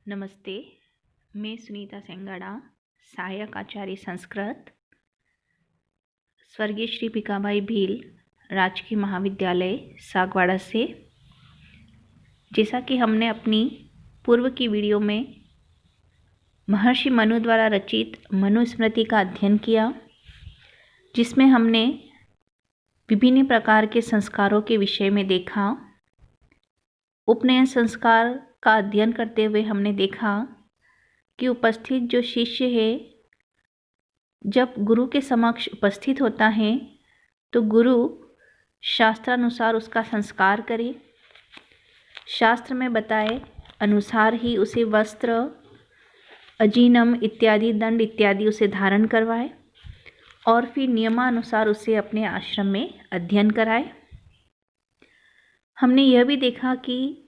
नमस्ते, मैं सुनीता सेंगाड़ा, सहायक आचार्य संस्कृत, स्वर्गीय श्री भिकाबाई भील राजकीय महाविद्यालय सागवाड़ा से। जैसा कि हमने अपनी पूर्व की वीडियो में महर्षि मनु द्वारा रचित मनुस्मृति का अध्ययन किया, जिसमें हमने विभिन्न प्रकार के संस्कारों के विषय में देखा। उपनयन संस्कार का अध्ययन करते हुए हमने देखा कि उपस्थित जो शिष्य है, जब गुरु के समक्ष उपस्थित होता है तो गुरु शास्त्रानुसार उसका संस्कार करे, शास्त्र में बताए अनुसार ही उसे वस्त्र, अजीनम इत्यादि दंड इत्यादि उसे धारण करवाए और फिर नियमानुसार उसे अपने आश्रम में अध्ययन कराए। हमने यह भी देखा कि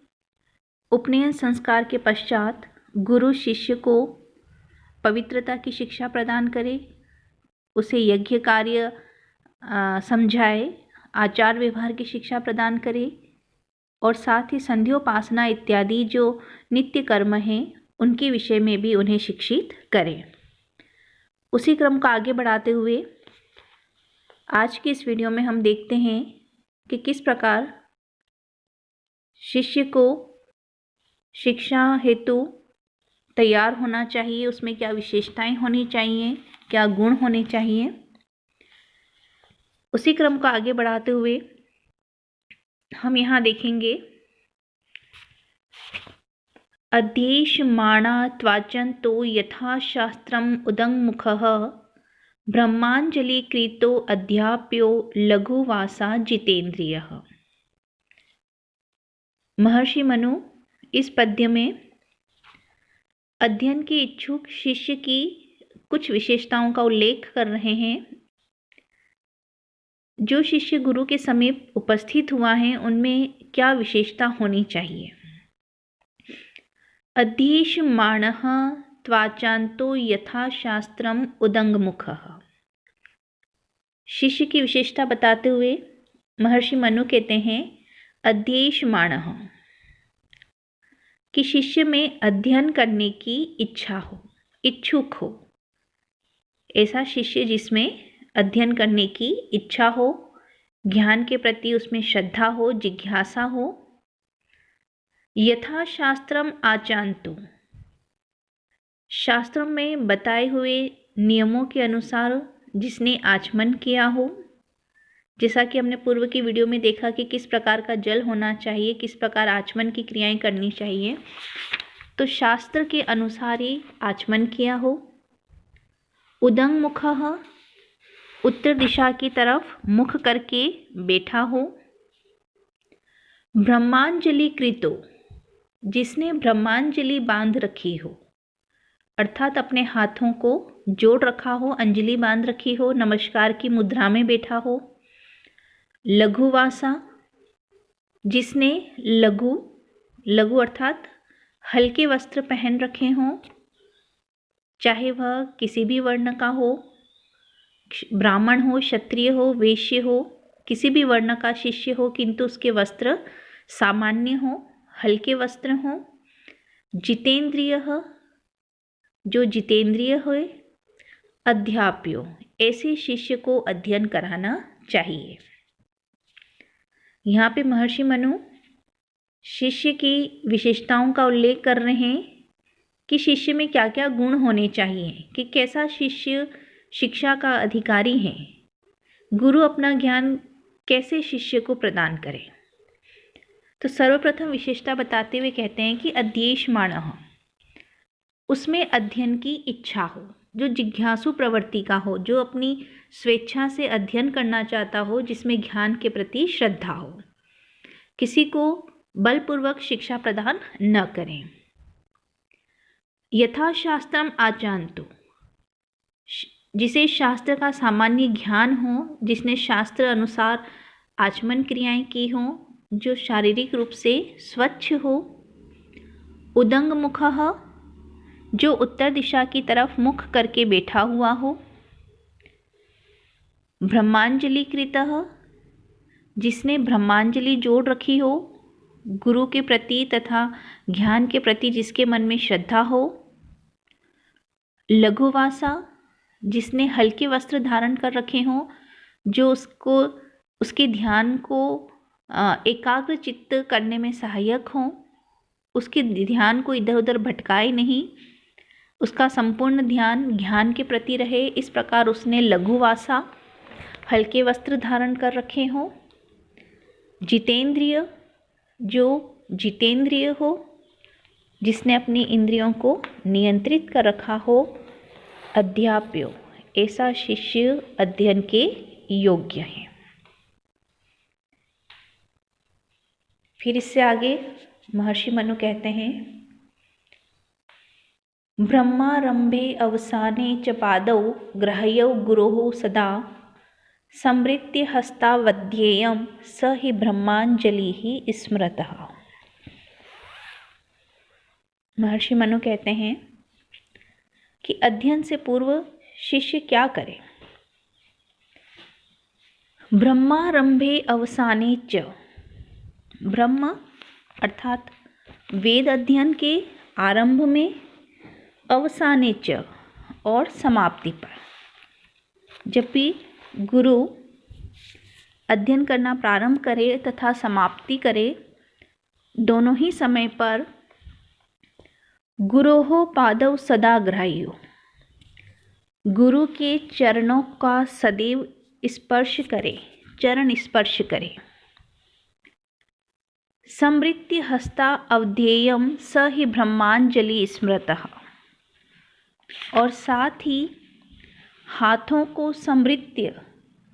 उपनयन संस्कार के पश्चात गुरु शिष्य को पवित्रता की शिक्षा प्रदान करे, उसे यज्ञ कार्य समझाए, आचार व्यवहार की शिक्षा प्रदान करे और साथ ही संध्योपासना इत्यादि जो नित्य कर्म हैं उनके विषय में भी उन्हें शिक्षित करें। उसी क्रम को आगे बढ़ाते हुए आज की इस वीडियो में हम देखते हैं कि किस प्रकार शिष्य को शिक्षा हेतु तैयार होना चाहिए, उसमें क्या विशेषताएं होनी चाहिए, क्या गुण होने चाहिए। उसी क्रम को आगे बढ़ाते हुए हम यहाँ देखेंगे अध्येष्यमाणा त्वाचं तो यथा शास्त्रम उदङ्मुखः ब्रह्माञ्जलिकृतो अध्याप्यो लघुवासा जितेन्द्रियः। महर्षि मनु इस पद्य में अध्ययन के इच्छुक शिष्य की कुछ विशेषताओं का उल्लेख कर रहे हैं। जो शिष्य गुरु के समीप उपस्थित हुआ है उनमें क्या विशेषता होनी चाहिए। अध्येष्यमाणः त्वाचान्तो यथा शास्त्रम उदङ्मुखः। शिष्य की विशेषता बताते हुए महर्षि मनु कहते हैं अध्येष्यमाणः कि शिष्य में अध्ययन करने की इच्छा हो, इच्छुक हो। ऐसा शिष्य जिसमें अध्ययन करने की इच्छा हो, ज्ञान के प्रति उसमें श्रद्धा हो, जिज्ञासा हो। यथा शास्त्रम आचान्तु, शास्त्रों में बताए हुए नियमों के अनुसार जिसने आचमन किया हो। जैसा कि हमने पूर्व की वीडियो में देखा कि किस प्रकार का जल होना चाहिए, किस प्रकार आचमन की क्रियाएं करनी चाहिए, तो शास्त्र के अनुसार ही आचमन किया हो। उदङ्मुखः, उत्तर दिशा की तरफ मुख करके बैठा हो। ब्रह्मांजलिकृतो, जिसने ब्रह्मांजलि बांध रखी हो, अर्थात अपने हाथों को जोड़ रखा हो, अंजलि बांध रखी हो, नमस्कार की मुद्रा में बैठा हो। लघुवासा, जिसने लघु अर्थात हल्के वस्त्र पहन रखे हों, चाहे वह किसी भी वर्ण का हो, ब्राह्मण हो, क्षत्रिय हो, वैश्य हो, किसी भी वर्ण का शिष्य हो, किंतु उसके वस्त्र सामान्य हो, हल्के वस्त्र हो। जितेंद्रियः, जो जितेंद्रिय हो। अध्याप्यो, ऐसे शिष्य को अध्ययन कराना चाहिए। यहाँ पे महर्षि मनु शिष्य की विशेषताओं का उल्लेख कर रहे हैं कि शिष्य में क्या क्या गुण होने चाहिए, कि कैसा शिष्य शिक्षा का अधिकारी है, गुरु अपना ज्ञान कैसे शिष्य को प्रदान करे। तो सर्वप्रथम विशेषता बताते हुए कहते हैं कि अध्येष्यमाणः, उसमें अध्ययन की इच्छा हो, जो जिज्ञासु प्रवृत्ति का हो, जो अपनी स्वेच्छा से अध्ययन करना चाहता हो, जिसमें ज्ञान के प्रति श्रद्धा हो, किसी को बलपूर्वक शिक्षा प्रदान न करें। यथा शास्त्रम आचान्तु, जिसे शास्त्र का सामान्य ज्ञान हो, जिसने शास्त्र अनुसार आचमन क्रियाएं की हों, जो शारीरिक रूप से स्वच्छ हो। उदङ्मुखः, जो उत्तर दिशा की तरफ मुख करके बैठा हुआ हो। ब्रह्मांजलिकृतः, जिसने ब्रह्मांजलि जोड़ रखी हो गुरु के प्रति तथा ज्ञान के प्रति जिसके मन में श्रद्धा हो। लघुवासा, जिसने हल्के वस्त्र धारण कर रखे हों, जो उसके ध्यान को एकाग्र चित्त करने में सहायक हों, उसके ध्यान को इधर उधर भटकाए नहीं, उसका संपूर्ण ध्यान ज्ञान के प्रति रहे। इस प्रकार उसने लघुवासा, हल्के वस्त्र धारण कर रखे हों। जितेंद्रिय, जो जितेंद्रिय हो, जिसने अपनी इंद्रियों को नियंत्रित कर रखा हो। अध्याप्यो, ऐसा शिष्य अध्ययन के योग्य है। फिर इससे आगे महर्षि मनु कहते हैं, ब्रह्मारंभे अवसाने च पादौ ग्रह्यौ गुरोः सदा समृत्य हस्तावध्येयं स हि ब्रह्मांजलि स्मृतः। महर्षि मनु कहते हैं कि अध्ययन से पूर्व शिष्य क्या करे। ब्रह्मारंभे अवसाने च, ब्रह्म अर्थात वेद अध्ययन के आरंभ में, अवसाने च और समाप्ति पर। जब भी गुरु अध्ययन करना प्रारंभ करे तथा समाप्ति करे, दोनों ही समय पर गुरोः पादौ सदा ग्राह्यो, गुरु के चरणों का सदैव स्पर्श करे, चरण स्पर्श करे। समृत्य हस्ता अवध्येयम स हि ब्रह्मांजलि स्मृतः, और साथ ही हाथों को समृत्य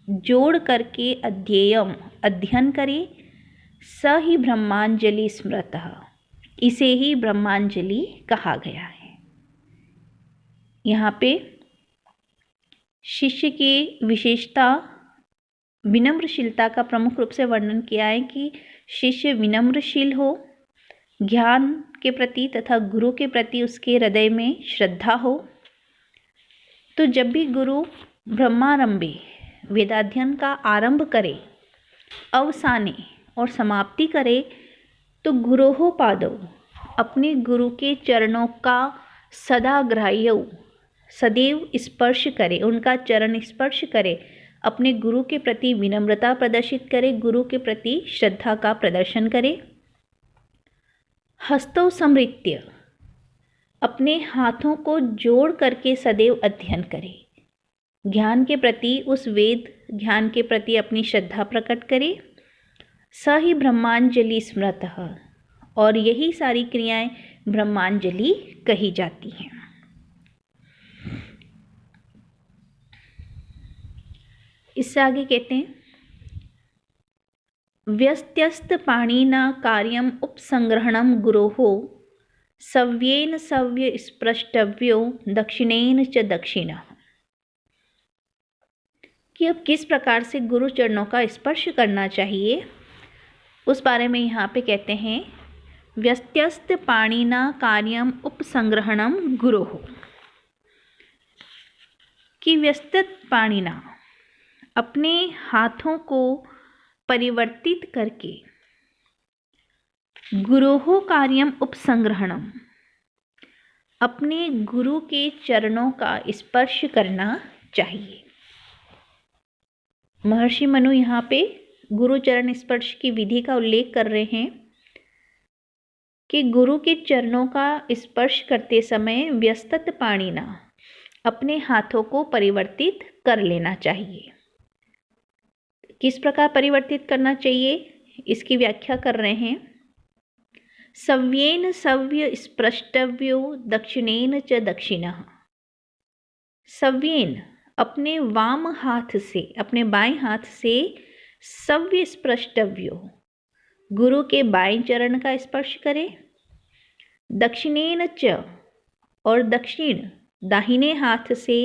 जोड़ करके अध्येयम अध्ययन करे, स ही ब्रह्मांजलि स्मृतः, इसे ही ब्रह्मांजलि कहा गया है। यहाँ पे शिष्य की विशेषता विनम्रशीलता का प्रमुख रूप से वर्णन किया है कि शिष्य विनम्रशील हो, ज्ञान के प्रति तथा गुरु के प्रति उसके हृदय में श्रद्धा हो। तो जब भी गुरु ब्रह्मारंभे वेदाध्ययन का आरंभ करे, अवसाने और समाप्ति करे, तो गुरोः पादौ, अपने गुरु के चरणों का सदा ग्राह्यौ, सदैव स्पर्श करे, उनका चरण स्पर्श करे, अपने गुरु के प्रति विनम्रता प्रदर्शित करे, गुरु के प्रति श्रद्धा का प्रदर्शन करे। हस्तौ समृत्य, अपने हाथों को जोड़ करके सदैव अध्ययन करे, ज्ञान के प्रति, उस वेद ज्ञान के प्रति अपनी श्रद्धा प्रकट करे। स ही ब्रह्मांजलि स्मृतः, और यही सारी क्रियाएं ब्रह्मांजलि कही जाती हैं। इससे आगे कहते हैं, व्यस्त्यस्त पाणिना कार्यम उपसंग्रहणम गुरोः सव्येन सव्य स्पृष्टव्यो दक्षिणेन च दक्षिणः, कि अब किस प्रकार से गुरु चरणों का स्पर्श करना चाहिए, उस बारे में यहाँ पे कहते हैं, व्यस्त्यस्त पाणिना कार्यम उपसंग्रहणम गुरोः, कि व्यस्तित पाणिना, अपने हाथों को परिवर्तित करके, गुरोः कार्यम उपसंग्रहणम, अपने गुरु के चरणों का स्पर्श करना चाहिए। महर्षि मनु यहाँ पे गुरु चरण स्पर्श की विधि का उल्लेख कर रहे हैं कि गुरु के चरणों का स्पर्श करते समय व्यस्तत पाणिना, अपने हाथों को परिवर्तित कर लेना चाहिए। किस प्रकार परिवर्तित करना चाहिए, इसकी व्याख्या कर रहे हैं। सव्येन सव्य स्पृष्टव्यो दक्षिणेन च दक्षिणः, सव्येन, अपने वाम हाथ से, अपने बाएं हाथ से, सव्य स्पृष्टव्यो, गुरु के बाएं चरण का स्पर्श करे। दक्षिणेन च, और दक्षिण दाहिने हाथ से,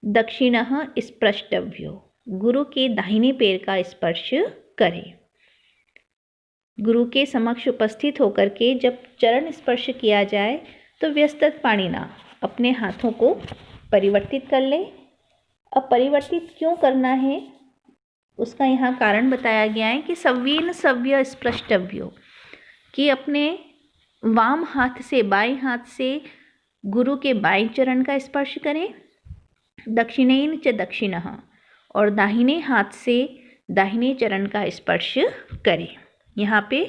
दक्षिणः स्पृष्टव्यो, गुरु के दाहिने पैर का स्पर्श करें। गुरु के समक्ष उपस्थित होकर के जब चरण स्पर्श किया जाए तो व्यस्तत पाणिना, अपने हाथों को परिवर्तित कर ले। अब परिवर्तित क्यों करना है, उसका यहाँ कारण बताया गया है कि सव्येन सव्य स्पृष्टव्यो, कि अपने वाम हाथ से, बाएं हाथ से गुरु के बाएं चरण का स्पर्श करें, दक्षिणेन च दक्षिणः, और दाहिने हाथ से दाहिने चरण का स्पर्श करें। यहाँ पे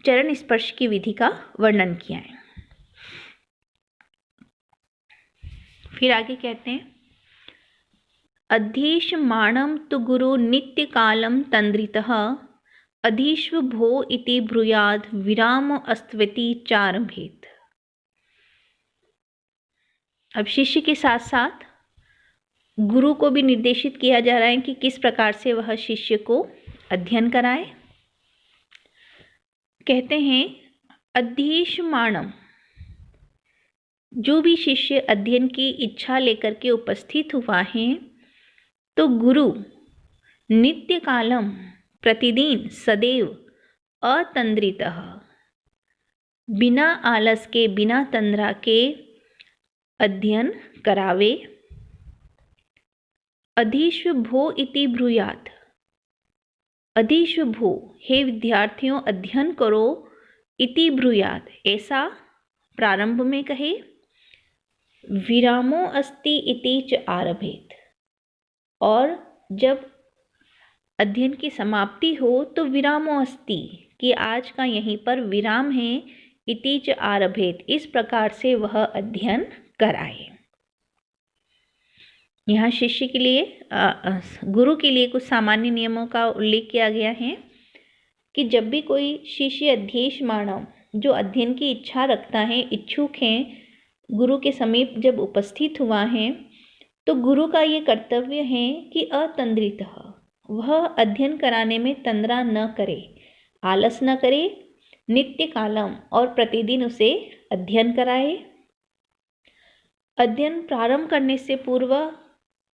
चरण स्पर्श की विधि का वर्णन किया है। फिर आगे कहते हैं, अधीशमाणं तु गुरु नित्य कालं तन्द्रितः, अधीश्व भो इति ब्रूयाद विराम अस्त्वति चारभेत। अब शिष्य के साथ साथ गुरु को भी निर्देशित किया जा रहा है कि किस प्रकार से वह शिष्य को अध्ययन कराए। कहते हैं, अधीशमाणं, जो भी शिष्य अध्ययन की इच्छा लेकर के उपस्थित हुआ है, तो गुरु नित्य कालम, प्रतिदिन सदैव, अतंद्रितः, बिना आलस के, बिना तंद्रा के अध्ययन करावे। अधीश्व भो इति ब्रूयात, अधीश्व भो, हे विद्यार्थियों अध्ययन करो, इति ब्रूयात, ऐसा प्रारंभ में कहे, विरामो अस्ति इति च आरभेत, और जब अध्ययन की समाप्ति हो तो विरामो अस्ति, कि आज का यहीं पर विराम है, इति च आरभेत, इस प्रकार से वह अध्ययन कराए। यहाँ शिष्य के लिए, गुरु के लिए कुछ सामान्य नियमों का उल्लेख किया गया है कि जब भी कोई शिष्य अधीशमाणं, जो अध्ययन की इच्छा रखता है, इच्छुक है, गुरु के समीप जब उपस्थित हुआ है, तो गुरु का ये कर्तव्य है कि अतंद्रितः, वह अध्ययन कराने में तंद्रा न करे, आलस न करे, नित्य कालम, और प्रतिदिन उसे अध्ययन कराए। अध्ययन प्रारंभ करने से पूर्व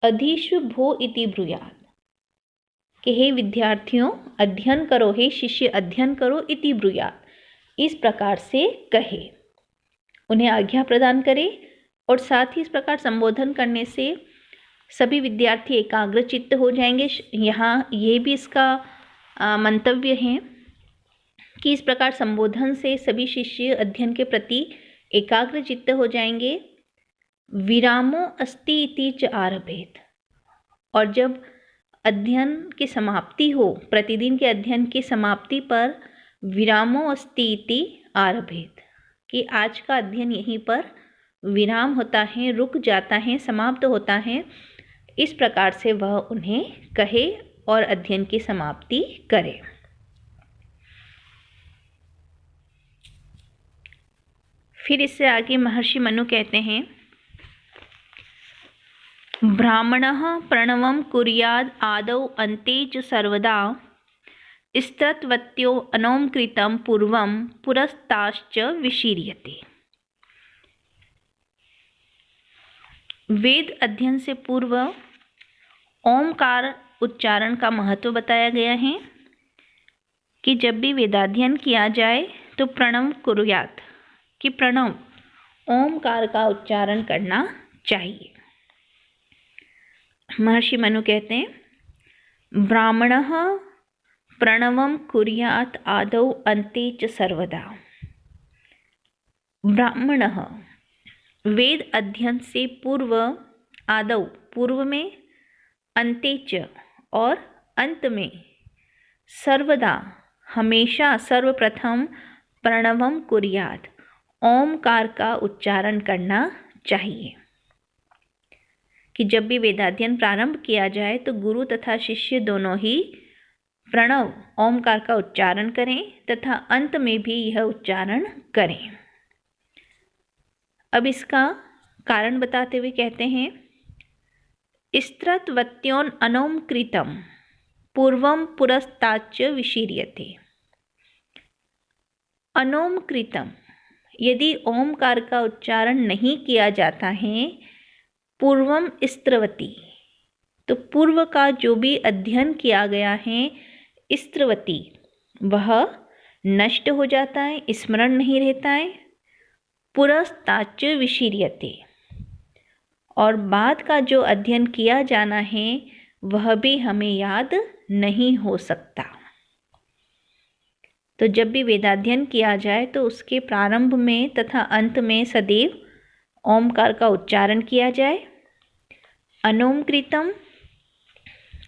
अधीश्व भो इति ब्रूयात, कि हे विद्यार्थियों अध्ययन करो, हे शिष्य अध्ययन करो, इति ब्रूयात, इस प्रकार से कहे, उन्हें आज्ञा प्रदान करे। और साथ ही इस प्रकार संबोधन करने से सभी विद्यार्थी एकाग्र चित्त हो जाएंगे। यहाँ ये भी इसका मंतव्य है कि इस प्रकार संबोधन से सभी शिष्य अध्ययन के प्रति एकाग्र चित्त हो जाएंगे। विरामो अस्ति इति च आरभेत, और जब अध्ययन की समाप्ति हो, प्रतिदिन के अध्ययन की समाप्ति पर विरामो अस्ति इति आरभेत, कि आज का अध्ययन यहीं पर विराम होता है, रुक जाता है, समाप्त होता है, इस प्रकार से वह उन्हें कहे और अध्ययन की समाप्ति करे। फिर इससे आगे महर्षि मनु कहते हैं, ब्राह्मणः प्रणवं कुर्याद् आदौ अन्ते च सर्वदा, स्तत्रवत्यो अनौमकृतं पूर्वं पुरस्ताश्च विशीर्यते। वेद अध्ययन से पूर्व ओमकार उच्चारण का महत्व बताया गया है कि जब भी वेदाध्ययन किया जाए तो प्रणव कुर्यात्, कि प्रणव ओमकार का उच्चारण करना चाहिए। महर्षि मनु कहते हैं, ब्राह्मणः प्रणवं कुर्यात् आदौ अन्ते च सर्वदा। ब्राह्मणः वेद अध्ययन से पूर्व, आदौ पूर्व में, अन्ते च और अंत में, सर्वदा हमेशा, सर्वप्रथम प्रणवं कुर्यात् ओमकार का उच्चारण करना चाहिए। कि जब भी वेदाध्ययन प्रारंभ किया जाए तो गुरु तथा शिष्य दोनों ही प्रणव ओमकार का उच्चारण करें तथा अंत में भी यह उच्चारण करें। अब इसका कारण बताते हुए कहते हैं, स्तत्रवत्योन अनौमकृतं पूर्वं पुरस्ताच्च विशीर्यते। अनौमकृतं, यदि ओमकार का उच्चारण नहीं किया जाता है, पूर्वम स्त्रवती, तो पूर्व का जो भी अध्ययन किया गया है, स्त्रवती, वह नष्ट हो जाता है, स्मरण नहीं रहता है। पुरस्ताच्च विशीर्यते, और बाद का जो अध्ययन किया जाना है वह भी हमें याद नहीं हो सकता। तो जब भी वेदाध्ययन किया जाए तो उसके प्रारंभ में तथा अंत में सदैव ओमकार का उच्चारण किया जाए। अनोमकृतम,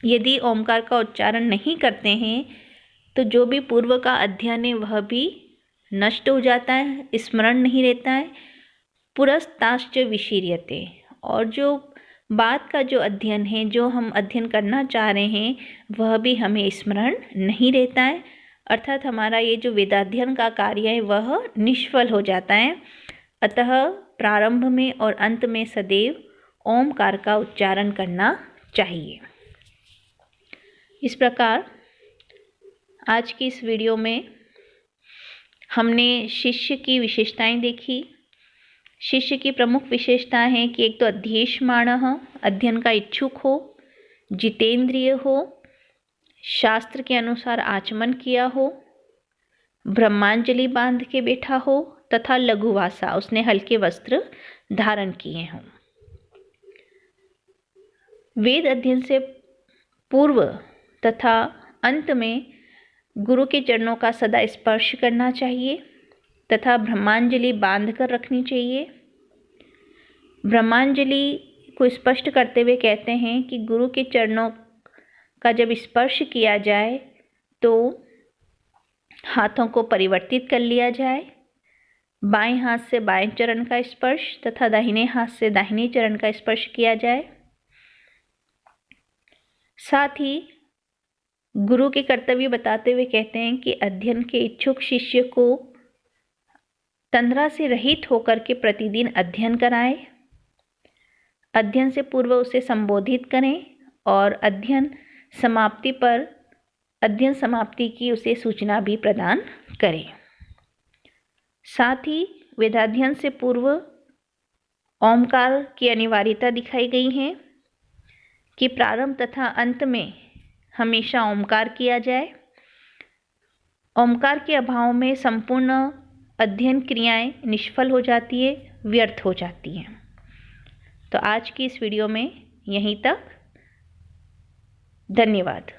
यदि ओमकार का उच्चारण नहीं करते हैं तो जो भी पूर्व का अध्ययन है वह भी नष्ट हो जाता है, स्मरण नहीं रहता है। पुरस्ताश्च विशीर्यते, और जो बाद का जो अध्ययन है, जो हम अध्ययन करना चाह रहे हैं, वह भी हमें स्मरण नहीं रहता है, अर्थात हमारा ये जो वेदाध्ययन का कार्य है वह निष्फल हो जाता है। अतः प्रारंभ में और अंत में सदैव ओमकार का उच्चारण करना चाहिए। इस प्रकार आज की इस वीडियो में हमने शिष्य की विशेषताएं देखी। शिष्य की प्रमुख विशेषताएं हैं कि एक तो अध्येष्यमाणः, अध्ययन का इच्छुक हो, जितेंद्रिय हो, शास्त्र के अनुसार आचमन किया हो, ब्रह्मांजलि बांध के बैठा हो, तथा लघुवासा, उसने हल्के वस्त्र धारण किए हों। वेद अध्ययन से पूर्व तथा अंत में गुरु के चरणों का सदा स्पर्श करना चाहिए तथा ब्रह्मांजलि बांध कर रखनी चाहिए। ब्रह्मांजलि को स्पष्ट करते हुए कहते हैं कि गुरु के चरणों का जब स्पर्श किया जाए तो हाथों को परिवर्तित कर लिया जाए। बाएं हाथ से बाएं चरण का स्पर्श तथा दाहिने हाथ से दाहिने चरण का स्पर्श किया जाए। साथ ही गुरु के कर्तव्य बताते हुए कहते हैं कि अध्ययन के इच्छुक शिष्य को तंद्रा से रहित होकर के प्रतिदिन अध्ययन कराएं। अध्ययन से पूर्व उसे संबोधित करें और अध्ययन समाप्ति की उसे सूचना भी प्रदान करें। साथ ही वेदाध्ययन से पूर्व ओमकार की अनिवार्यता दिखाई गई है कि प्रारंभ तथा अंत में हमेशा ओमकार किया जाए। ओमकार के अभाव में संपूर्ण अध्ययन क्रियाएं निष्फल हो जाती है, व्यर्थ हो जाती हैं। तो आज की इस वीडियो में यहीं तक। धन्यवाद।